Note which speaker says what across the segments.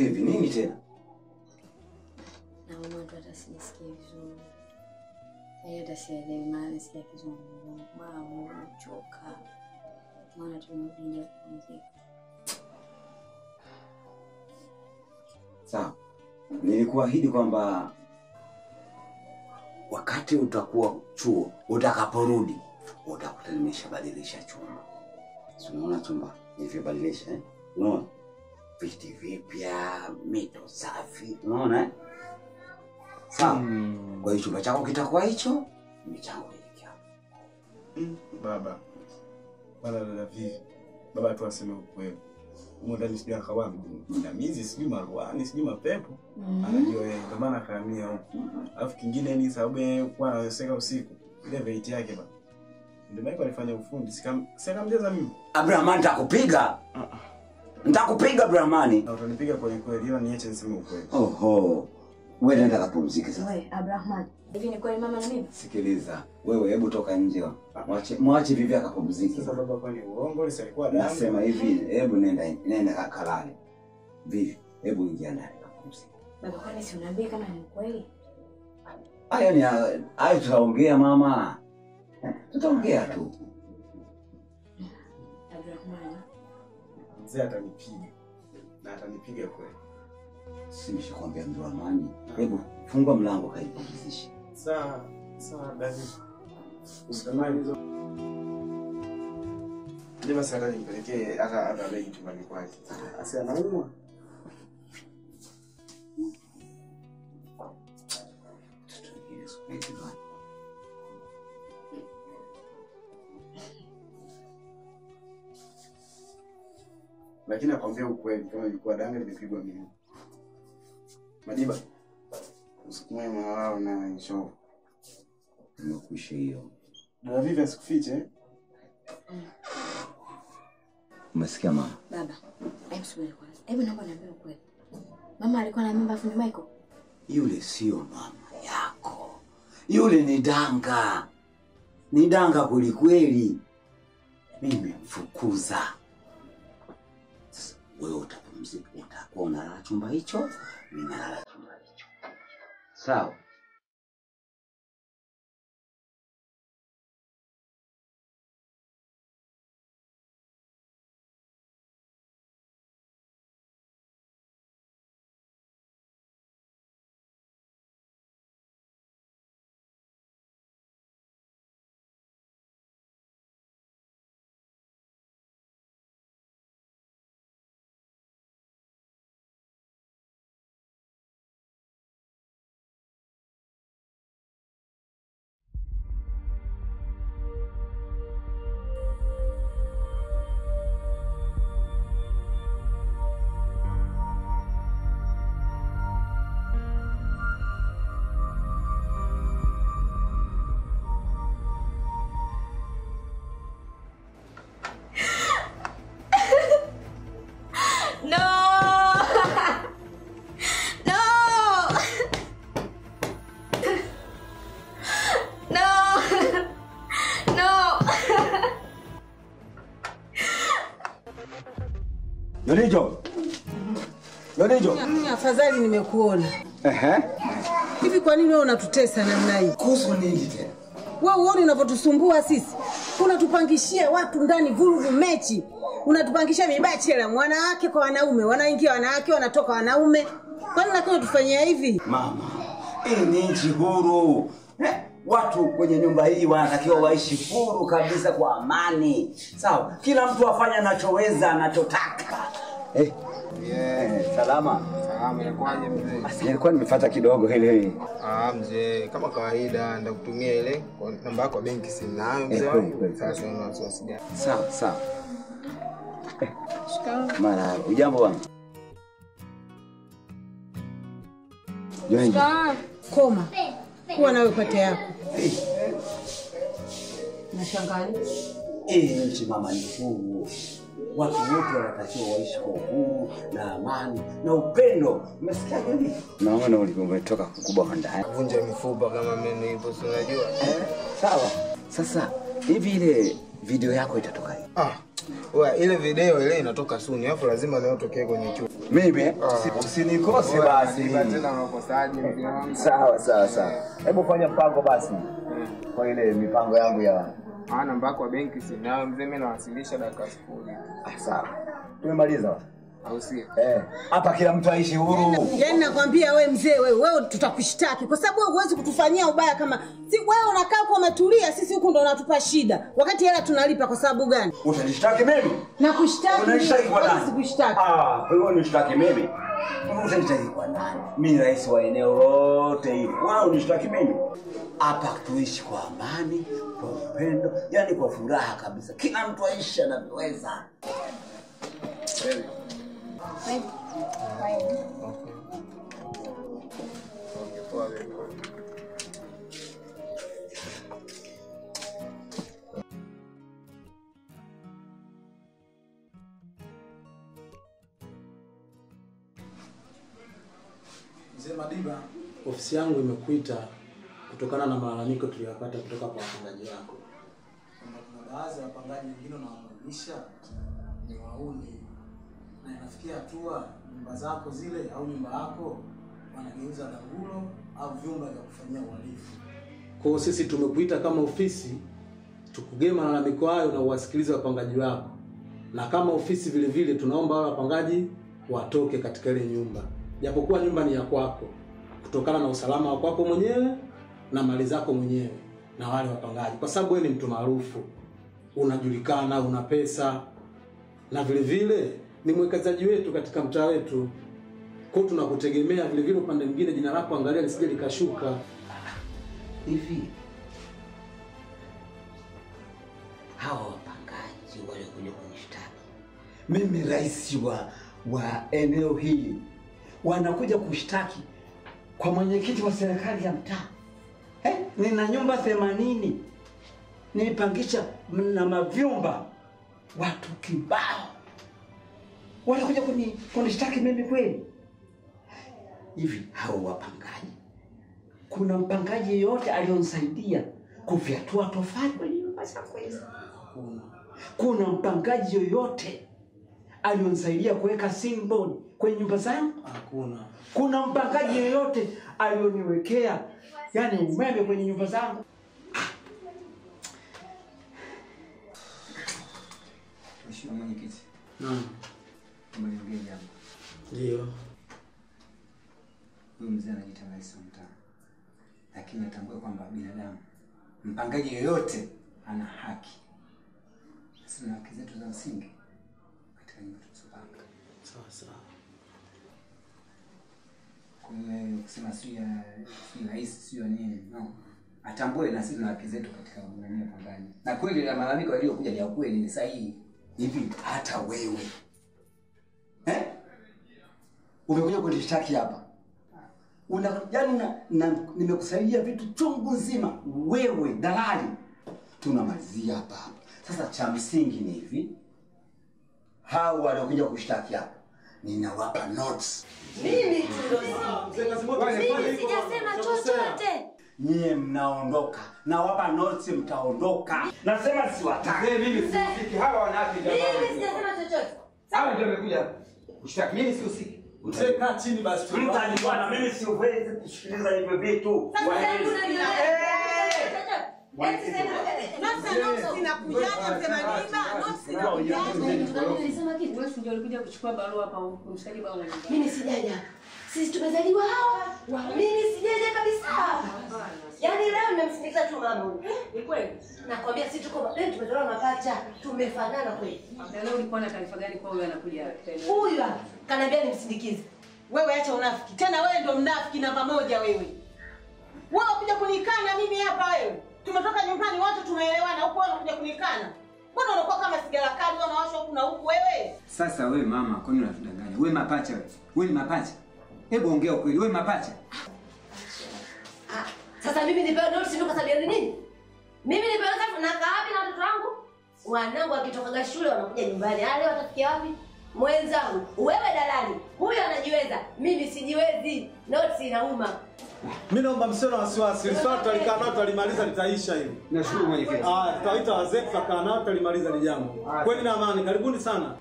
Speaker 1: hivi nini tena?
Speaker 2: Na mama tu atasisikia vizuri. Yeye atasielewa maana sikia kizungu. Mama umechoka. Maana tumekuja kupumzika.
Speaker 1: Sawa. Nilikuahidi kwamba wakati utakuwa chuo, utakaporudi, utakuta nimeshabadilisha chumba. Si unaona chumba nilivyobadilisha eh? Unaona? Viti vipya, mito safi, unaona eh? Sawa. Kwa hiyo chumba chako kitakuwa hicho, michango hiki hapa.
Speaker 3: Baba. Baba dada vipi? Baba tu aseme ukweli. Ndani sijui akawa mdamizi, sijui maruani, sijui mapepo. Anajua yeye ndio maana akahamia huko. Alafu kingine ni sababu yeye kwa anaseka usiku. Ile veiti yake baba. Ndio maana alifanya ufundi. Sikamjeza mimi.
Speaker 1: Abrahamani nitakupiga. Nitakupiga Abrahamani.
Speaker 3: Na utanipiga kwa kweli, hiyo niache niseme ukweli.
Speaker 1: Oho. Wewe nenda kapumzike sasa.
Speaker 2: Wewe Abrahamani. Hivi ni kweli mama na mimi?
Speaker 1: Sikiliza. Wewe hebu toka nje. Mwache vipi akapumzike.
Speaker 3: Sasa baba kwani uongo ni alikuwa damu.
Speaker 1: Nasema hivi, hebu nenda kakalale. Vipi? Hebu ingia ndani kapumzike.
Speaker 2: Baba kwani si unaambia kama ni kweli?
Speaker 1: Hayo ni hayo tutaongea mama. Tutaongea tu.
Speaker 2: Abrahamani.
Speaker 3: Mzee atanipiga. Na atanipiga kweli.
Speaker 1: Simeshakwambia mzee Amani. Hebu fungua mlango kaipumzishe.
Speaker 3: Sawa David. Usitamani hizo. Ndio sasa nimpelekee hata begi tumbani kwake. Asi anaumwa. Lakini nakwambia ukweli kama ilikuwa danga nimepigwa mimi. Madiba. Usikumwe mawao na show.
Speaker 1: Nimekwisha hiyo.
Speaker 3: Dada vipi asikufiche?
Speaker 1: Umesikia mama?
Speaker 2: Baba, hebu subiri kwanza. Hebu naomba niambie ukweli. Mama alikuwa na mimba fundi Michael?
Speaker 1: Yule sio mama yako. Yule ni danga. Ni danga kweli kweli. Mimi mfukuza. Sasa wewe utapumzika, utakuwa unalala chumba hicho, mimi nalala chumba hicho. Sawa? Yonijo.
Speaker 4: Afadhali nimekuona. Hivi kwa nini wewe unatutesa namna hii?
Speaker 1: Kuhusu nini tena?
Speaker 4: Wewe uone unavyotusumbua sisi. Unatupangishia watu ndani vurugu mechi. Unatupangishia mibachela wanawake kwa wanaume, wanaingia wanawake wanatoka wanaume. Kwa nini lakini tufanyia hivi?
Speaker 1: Mama, hii ni nchi huru. Watu kwenye nyumba hii wanatakiwa waishi huru kabisa kwa amani. Sawa? Kila mtu afanye anachoweza, anachotaka. Salama.
Speaker 5: Salama, inakuaje mzee?
Speaker 1: Basi nilikuwa nimefuata kidogo ile.
Speaker 5: Mzee, kama kawaida ndakutumia ile kwa namba yako ya benki sinayo mzee wangu. Sasa una wasiwasi gani?
Speaker 1: Sawa. Mara, ujambo bwana?
Speaker 4: Koma. Kuwa nawe pate yako. Nashangali.
Speaker 1: Nchi mama ni huru. Watu wote wanatakiwa waishi kwa uhuru na amani na upendo. Umesikia nini? Naona ulivyotoka kukubwa kwa ndani.
Speaker 5: Kuvunja mifupa kama mimi hivyo si unajua.
Speaker 1: Sawa. Sasa hivi ile video yako itatoka hivi.
Speaker 5: Wewe ile video ile inatoka soon, alafu lazima leo tokee kwenye chuo.
Speaker 1: Mimi usinikose basi.
Speaker 5: Tena unakosaje mzee wangu?
Speaker 1: Sawa. Hebu fanya mpango basi. Kwa ile mipango yangu ya
Speaker 5: Namba yako ya benki sinayo mzee, mimi nawasilisha dakika 0.
Speaker 1: sawa. Tumemaliza.
Speaker 5: Au si?
Speaker 1: Hapa kila mtu aishi huru.
Speaker 4: Yaani nakwambia wewe mzee, wewe tutakushtaki kwa sababu wewe huwezi kutufanyia ubaya kama si wewe unakaa kwa umetulia, sisi huku ndo unatupa shida. Wakati hela tunalipa kwa sababu gani?
Speaker 1: Utanishtaki mimi?
Speaker 4: Nakushtaki.
Speaker 1: Unanishtaki kwa nani?
Speaker 4: Sikushtaki.
Speaker 1: Wewe unishtaki mimi. Unanishtaki kwa nani? Mimi rais wa eneo lote hili. Wewe unishtaki mimi? Hapa tuishi kwa amani, kwa upendo, yani kwa furaha kabisa. Kila mtu aishi anavyoweza.
Speaker 6: Mzee Madiba, ofisi yangu imekuita kutokana na malalamiko tuliyopata kutoka kwa wapangaji wako. Kuna baadhi ya wapangaji wengine wanawaonyesha ni wauni na inafikia hatua nyumba zako zile au nyumba yako wanageuza dangulo au vyumba vya kufanyia uhalifu. Kwa hiyo sisi tumekuita kama ofisi tukugee malalamiko hayo na uwasikilize wapangaji wako. Na kama ofisi vile vile tunaomba wale wapangaji watoke katika ile nyumba. Japokuwa nyumba ni ya kwako kutokana na usalama wa kwako mwenyewe na mali zako mwenyewe na wale wapangaji, kwa sababu wewe ni mtu maarufu, unajulikana, una pesa na vile vile ni mwekezaji wetu katika mtaa wetu. Kwa tunakutegemea vile vile upande mwingine jina lako angalia lisije likashuka.
Speaker 1: Hivi hawa wapangaji waliokuja kunishtaki mimi rais wa eneo hili wanakuja kushtaki kwa mwenyekiti wa serikali ya mtaa. Nina nyumba 80 nilipangisha na mavyumba watu kibao, wanakuja kunishtaki mimi kweli? Hivi hao wapangaji, kuna mpangaji yeyote alionisaidia kufyatua tofali kwenye nyumba zangu hizo? Kuna mpangaji yoyote alionisaidia kuweka sinboard kwenye nyumba zangu?
Speaker 6: Hakuna.
Speaker 1: Kuna mpangaji yeyote alioniwekea yani umeme kwenye nyumba zangu?
Speaker 7: Mheshimiwa Mwenyekiti.
Speaker 6: Naam.
Speaker 7: Tumeongea jambo.
Speaker 6: Ndio.
Speaker 7: Huyu mzee anajiita rais wa mtaa. Lakini atambue kwamba binadamu mpangaji yoyote ana haki. Sisi na haki zetu za msingi katika nyumba tunazopanga.
Speaker 6: Sawa.
Speaker 7: Kwa hiyo kusema si rais sio nini, no. Atambue na sisi na haki zetu katika mwenendo pangaji. Na kweli na malalamiko yaliyokuja ni ya kweli, ni sahihi.
Speaker 1: Hivi hata wewe umekuja kunishtaki hapa, nimekusaidia vitu chungu nzima, wewe dalali. Tunamalizia hapa. Sasa cha msingi ni hivi, hao waliokuja kushtaki hapa ninawapa notes.
Speaker 2: Mimi sijasema chochote.
Speaker 1: Nyie mnaondoka. Nawapa notes, mtaondoka. Nasema siwataki.
Speaker 7: Mimi sisiki hawa wanawake ndio.
Speaker 2: Mimi sijasema chochote.
Speaker 7: Hawa ndio wamekuja kushtaki. Mimi sihusiki.
Speaker 6: Mzee kaa chini basi.
Speaker 1: Mtaniona mimi siwezi kusikiliza hivyo vitu.
Speaker 2: Mimi sijaja. Sisi tumezaliwa hawa. Mimi sijaja kabisa. Yaani leo nimemsindikiza tu mama. Ni kweli? Nakwambia sisi tuko leo tumezaliwa mapacha. Tumefanana kweli.
Speaker 8: Leo ulikuwa na taarifa gani kwa huyu anakuja tena?
Speaker 2: Huyu kaniambia nimsindikize.
Speaker 4: Wewe acha unafiki. Tena wewe ndio mnafiki namba moja wewe. Wewe unakuja kunikana mimi hapa wewe. Tumetoka nyumbani wote tumeelewana, huko wewe unakuja kunikana. Mbona unakuwa kama sigara kali unawasha huku na huku wewe?
Speaker 7: Sasa wewe mama, kwa nini unatudanganya? Wewe mapacha wewe. Wewe ni mapacha. Hebu ongea ukweli, wewe mapacha.
Speaker 2: Sasa mimi nipewe notice tu kwa sababu ya nini? Mimi nipewe notice na kaa wapi na watoto wangu? Wanangu wakitoka shule wanakuja nyumbani. Leo watafikia wapi? Mwenzangu, wewe dalali, huyu anajiweza, mimi sijiwezi. Notice inauma.
Speaker 6: Mimi naomba msio na wasiwasi. Swala tutalikaa nao tutalimaliza litaisha hili.
Speaker 7: Nashukuru mwenyekiti.
Speaker 6: Tutaita wazee tutakaa nao tutalimaliza ile jambo. Kweli na amani. Karibuni sana.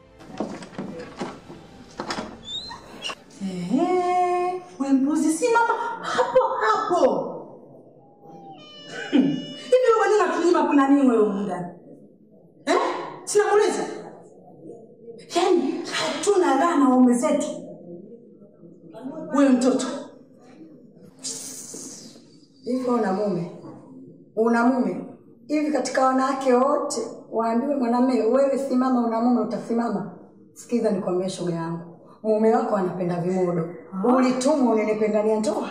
Speaker 9: Wewe mbuzi simama hapo. Hivi wewe nini unatunyima kuna nini wewe ndani? Sina muuliza. Yaani hatuna raha na waume zetu. Wewe mtoto.
Speaker 10: Hivi una mume? Hivi katika wanawake wote waambiwe mwanamume wewe simama, una mume utasimama? Sikiza nikwambie shoga yangu. Mume wako anapenda vimodo. Ulitumwa unenipendania ndoa?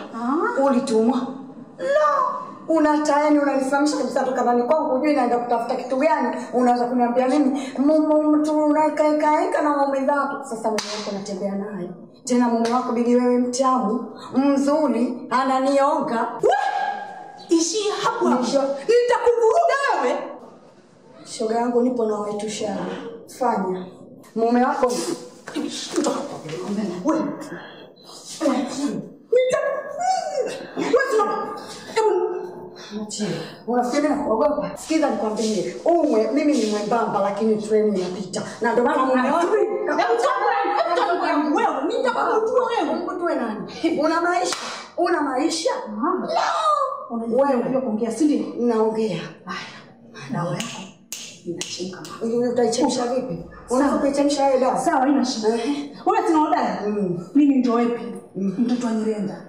Speaker 10: Ulitumwa? No. Unatayani unanifahamisha kabisa tu kama ni kwangu hujui naenda kutafuta kitu gani, unaanza kuniambia mimi mtu unaikaeka na mume wako. Sasa mume wako anatembea naye. Tena mume wako bigi wewe mtamu, mzuri, ananionga.
Speaker 9: Ishi hapo. Nitakuvuruga wewe.
Speaker 10: Shoga yangu nipo na wewe tushana. Fanya. Mume wako unafikiri na kuogopa? Sikiza nikwambie, mimi ni mwembamba lakini treni inapita. Na ndio maana mume wangu
Speaker 9: wewe nitakujua wewe.
Speaker 10: Mkutue nani? Una maisha? No.
Speaker 9: Wewe unajua kuongea si ndio?
Speaker 10: Naongea.
Speaker 9: Haya. Dawa yako inachemka.
Speaker 10: Utaichemsha vipi? Unaweza kuichemsha wewe dawa?
Speaker 9: Sawa, ina shida. Wewe tunaoda? Mimi ndio wepi? Mtoto wa Nyirenda.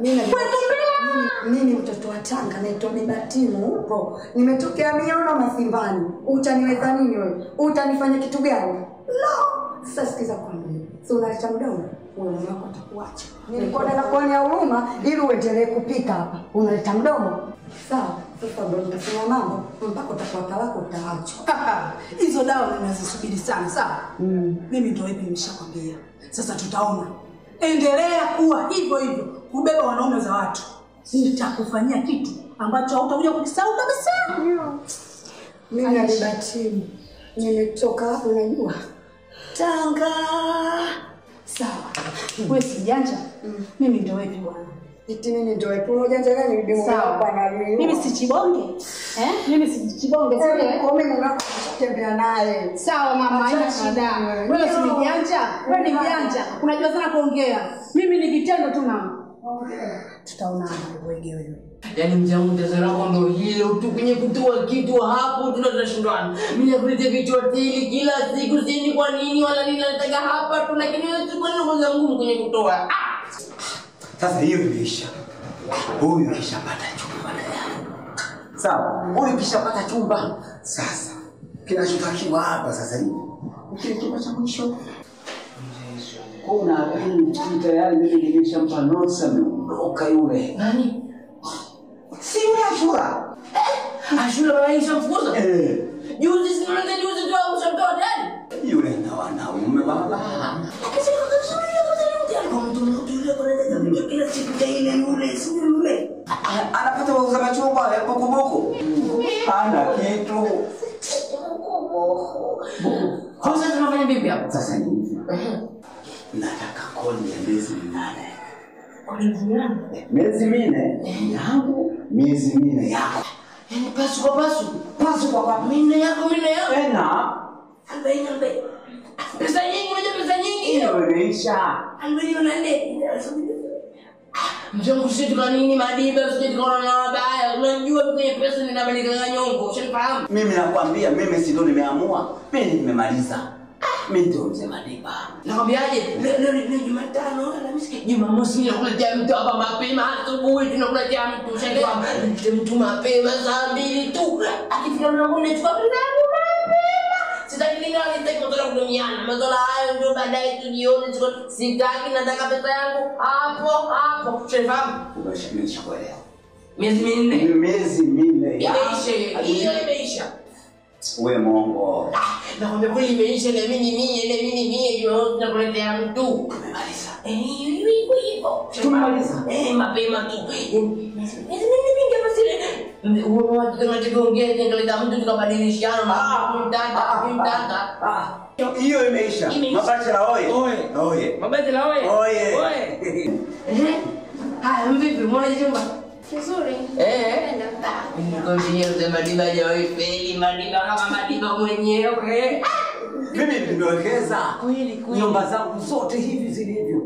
Speaker 10: Mimi mtoto wa Tanga naitwa Bibatimu upo. Nimetokea Miono Masimbani. Utaniweza nini wewe? Utanifanya kitu gani? No. Sasa sikiza kwambie. Si unaacha mdomo? Wewe wako atakuacha. Nilikuwa na kuonea huruma ili uendelee kupika hapa. Unaleta mdomo? Sawa. Sasa ndio tunafanya mambo mpaka utakuwa talaka utaachwa.
Speaker 9: Hizo dawa ninazisubiri sana, sawa? Mimi ndio wepi nimeshakwambia. Sasa tutaona. Endelea kuwa hivyo kubeba wanaume za watu. Nitakufanyia kitu ambacho hautakuja kukisahau kabisa.
Speaker 10: Mimi na Bibatimu nimetoka hapo unajua. Tanga.
Speaker 9: Sawa. Wewe si janja? Mimi ndio wepi bwana.
Speaker 10: Eti nini ndio wepi? Unajanja gani ndio hapa na mimi?
Speaker 9: Mimi si chibonge. Mimi si chibonge sio?
Speaker 10: Kwa mimi unataka kutembea naye.
Speaker 9: Sawa mama, haina shida. Wewe si janja? Wewe ni janja. Unajua sana kuongea. Mimi ni vitendo tu mama. Tutaonana wewe.
Speaker 11: Yaani mjangu tazara kwamba hilo tu kwenye kutoa kitu hapo tunashindana. Mimi nakuletea vitu hoteli kila siku sini kwa nini wala nini nataka hapa tu lakini wewe tu kwa nini kwanza ngumu kwenye kutoa.
Speaker 1: Sasa hiyo imeisha. Huyu kishapata chumba na yangu. Sawa, huyu kishapata chumba. Sasa kinachotakiwa hapa sasa hivi kile chumba cha mwisho. Kuna kitu tayari mimi nimeshampa nosa ameondoka yule.
Speaker 11: Nani?
Speaker 1: Si Ashura.
Speaker 11: Ashura baba ishamfukuza? Juzi tu ushamtoa tayari.
Speaker 1: Yule na wanaume baba. Anapata wauza machungwa ya boko. Ana kitu.
Speaker 11: Sasa tunafanya vipi hapo?
Speaker 1: Sasa ni hivi. Nataka kodi ya miezi 8.
Speaker 11: Kodi gani?
Speaker 1: Miezi 4 yangu, miezi 4 yako.
Speaker 11: Yaani pasu kwa pasu.
Speaker 1: Pasu kwa pasu.
Speaker 11: Mine yako.
Speaker 1: Tena.
Speaker 11: 40. Pesa nyingi.
Speaker 1: Hiyo imeisha.
Speaker 11: 40. Mjangu sisi kwa nini madiba sisi kwa na mabaya? Unajua kwenye pesa ninabadilika nyongo. Ushafahamu?
Speaker 1: Mimi nakwambia mimi si ndo nimeamua. Mimi nimemaliza. Mimi ndio mzee Madiba.
Speaker 11: Nakwambiaje? Leo Jumatano, Alhamisi, Jumamosi nakuletea mtu hapa mapema asubuhi tunakuletea mtu shangwa. Mtu mapema saa 2 tu. Akifika mlango unachukua mlango mapema. Sitaki nini nitaki kutoka kudumiana. Mazola hayo ndio baadaye tujione sitaki nataka pesa yangu hapo. Ushafahamu?
Speaker 1: Umeshakuelewa.
Speaker 11: Miezi 4.
Speaker 1: Miezi 4.
Speaker 11: Imeisha.
Speaker 1: Wewe mongo.
Speaker 11: Nakwambia kweli imeisha na mimi tunakuletea mtu. Tumemaliza. Hivyo.
Speaker 1: Tumemaliza.
Speaker 11: Mapema tu. Mimi basi unaongea ndio mtu tukabadilishana mtaka.
Speaker 1: Hiyo imeisha. Mabachela oye.
Speaker 11: Mabachela oye. Haya mvipi? Mbona jumba? Vizuri.
Speaker 2: Nenda.
Speaker 11: Nikoje Madiba hajawahi feli, Madiba kama Madiba mwenyewe.
Speaker 1: Mimi nimewekeza nyumba zangu zote hivi zilivyo.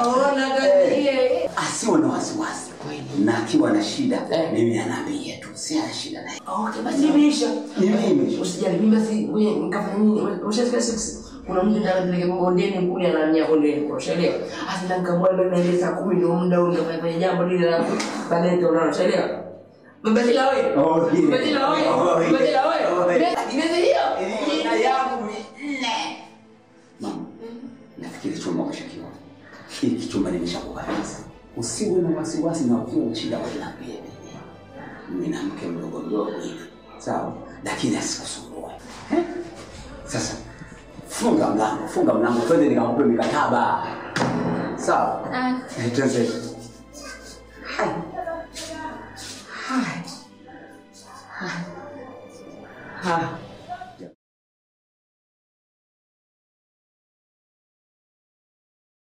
Speaker 11: Ona gani?
Speaker 1: Asiwe na wasiwasi. Na akiwa na shida, mimi anaambia tu, si ana shida naye.
Speaker 11: Okay, basi nimeisha.
Speaker 1: Nimeisha.
Speaker 11: Usijali, mimi basi wewe nikafanya nini? Ushasikia sisi. Kuna mtu ndani nipeleke bondeni kule anania bondeni. Ushaelewa? Hasa nikamwambia na ile saa 10 ndio muda ungefanya jambo lile la baadaye ndio ushaelewa? Baba la wewe.
Speaker 1: Okay.
Speaker 11: Baba la wewe. Baba la wewe. Imeza hiyo.
Speaker 1: Na yangu nne. Mama. Nafikiri chumba umeshakiwa. Hiki chumba nimeshakukabidhi. Usiwe na wasiwasi na ukiwa shida wala pia. Mimi na mke mdogo hivi. Sawa? Lakini asikusumbue. Sasa funga mlango, twende nikakupe mikataba. Sawa? Twende. Hai.